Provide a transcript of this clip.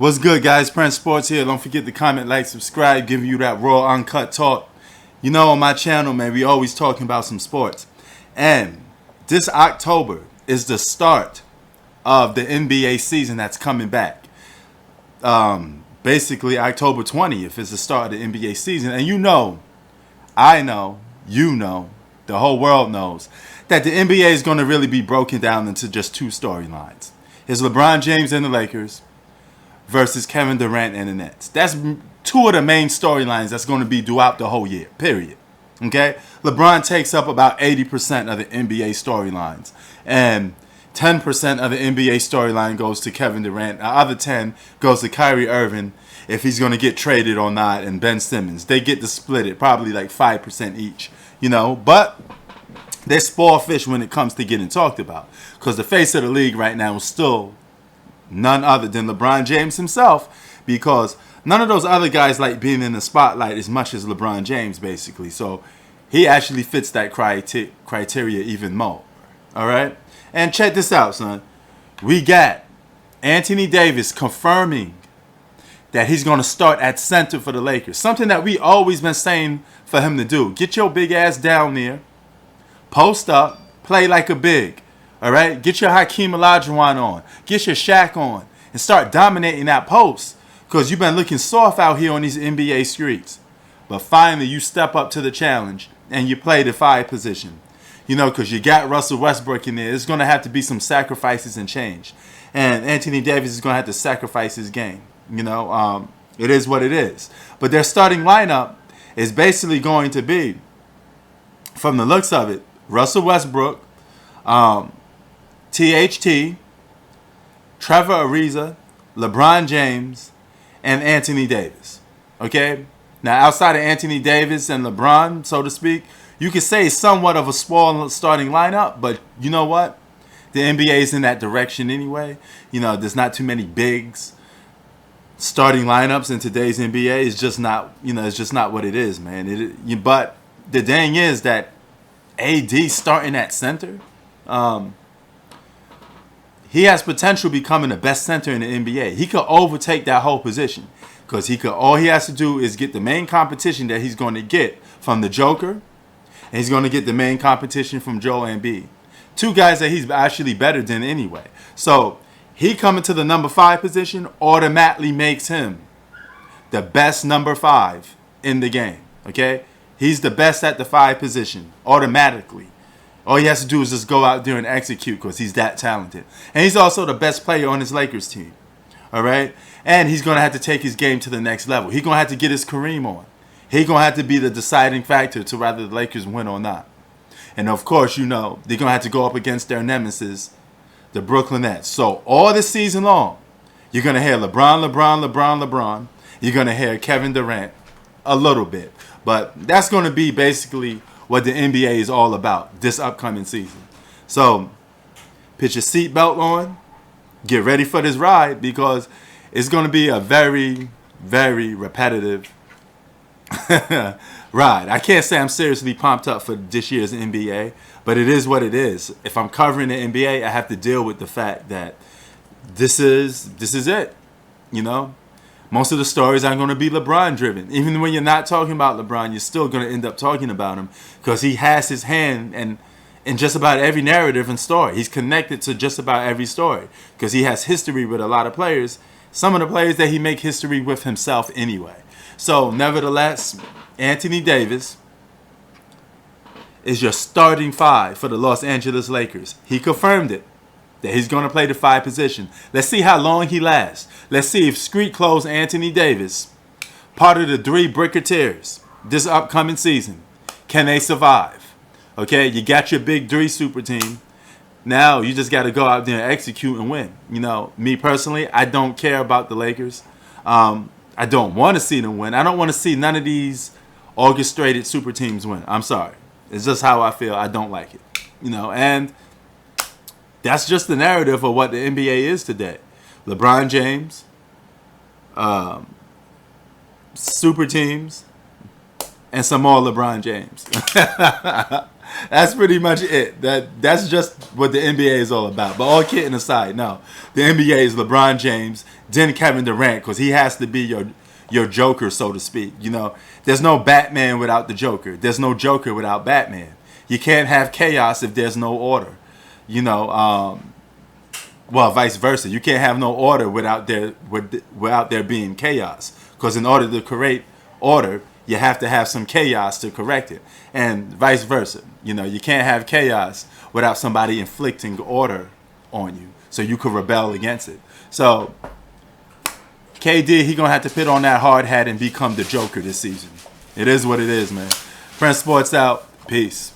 What's good, guys? Prince Sports here. Don't forget to comment, like, subscribe, giving you that raw, uncut talk. You know, on my channel, man, we always talking about some sports. And this October is the start of the NBA season that's coming back. Basically, October 20th is the start of the NBA season. And you know, I know, you know, the whole world knows that the NBA is going to really be broken down into just two storylines. It's LeBron James and the Lakers versus Kevin Durant and the Nets. That's two of the main storylines that's going to be throughout the whole year, period. Okay? LeBron takes up about 80% of the NBA storylines. And 10% of the NBA storyline goes to Kevin Durant. The other 10 goes to Kyrie Irving if he's going to get traded or not, and Ben Simmons. They get to split it, probably like 5% each. You know, but they're spoiled fish when it comes to getting talked about. Because the face of the league right now is still none other than LeBron James himself, because none of those other guys like being in the spotlight as much as LeBron James, basically. So he actually fits that criteria even more. All right? And check this out, son. We got Anthony Davis confirming that he's going to start at center for the Lakers. Something that we always been saying for him to do. Get your big ass down there. Post up. Play like a big. All right? Get your Hakeem Olajuwon on. Get your Shaq on. And start dominating that post. Because you've been looking soft out here on these NBA streets. But finally, you step up to the challenge and you play the 5 position. You know, because you got Russell Westbrook in there. There's going to have to be some sacrifices and change. And Anthony Davis is going to have to sacrifice his game. You know, it is what it is. But their starting lineup is basically going to be, from the looks of it, Russell Westbrook, THT, Trevor Ariza, LeBron James, and Anthony Davis. Okay? Now, outside of Anthony Davis and LeBron, so to speak, you could say it's somewhat of a small starting lineup, but you know what? The NBA is in that direction anyway. You know, there's not too many bigs. Starting lineups in today's NBA is just not, you know, it's just not what it is, man. But the thing is that AD starting at center, he has potential becoming the best center in the NBA. He could overtake that whole position because all he has to do is get the main competition that he's going to get from the Joker, and he's going to get the main competition from Joel Embiid. Two guys that he's actually better than anyway. So he coming to the number 5 position automatically makes him the best number 5 in the game. Okay? He's the best at the 5 position automatically. All he has to do is just go out there and execute because he's that talented. And he's also the best player on his Lakers team. All right? And he's going to have to take his game to the next level. He's going to have to get his Kareem on. He's going to have to be the deciding factor to whether the Lakers win or not. And of course, you know, they're going to have to go up against their nemesis, the Brooklyn Nets. So all this season long, you're going to hear LeBron. You're going to hear Kevin Durant a little bit. But that's going to be basically what the NBA is all about this upcoming season. So put your seatbelt on. Get ready for this ride because it's going to be a very, very repetitive ride. I can't say I'm seriously pumped up for this year's NBA, but it is what it is. If I'm covering the NBA, I have to deal with the fact that this is it. You know, most of the stories are going to be LeBron driven. Even when you're not talking about LeBron, you're still going to end up talking about him because he has his hand in just about every narrative and story. He's connected to just about every story because he has history with a lot of players. Some of the players that he make history with himself anyway. So, nevertheless, Anthony Davis is your starting 5 for the Los Angeles Lakers. He confirmed it, that he's going to play the 5 position. Let's see how long he lasts. Let's see if street clothes Anthony Davis, part of the 3 Bricketeers this upcoming season, can they survive? Okay, you got your big 3 super team. Now, you just got to go out there and execute and win. You know, me personally, I don't care about the Lakers. I don't want to see them win. I don't want to see none of these orchestrated super teams win. I'm sorry. It's just how I feel. I don't like it. You know, and that's just the narrative of what the NBA is today. LeBron James, super teams, and some more LeBron James. That's pretty much it. That's just what the NBA is all about. But all kidding aside, no, the NBA is LeBron James, then Kevin Durant, because he has to be your Joker, so to speak. You know, there's no Batman without the Joker. There's no Joker without Batman. You can't have chaos if there's no order. You know, well, vice versa. You can't have no order without there being chaos. Because in order to create order, you have to have some chaos to correct it, and vice versa. You know, you can't have chaos without somebody inflicting order on you, so you could rebel against it. So KD, he gonna have to put on that hard hat and become the Joker this season. It is what it is, man. Prince Sports out. Peace.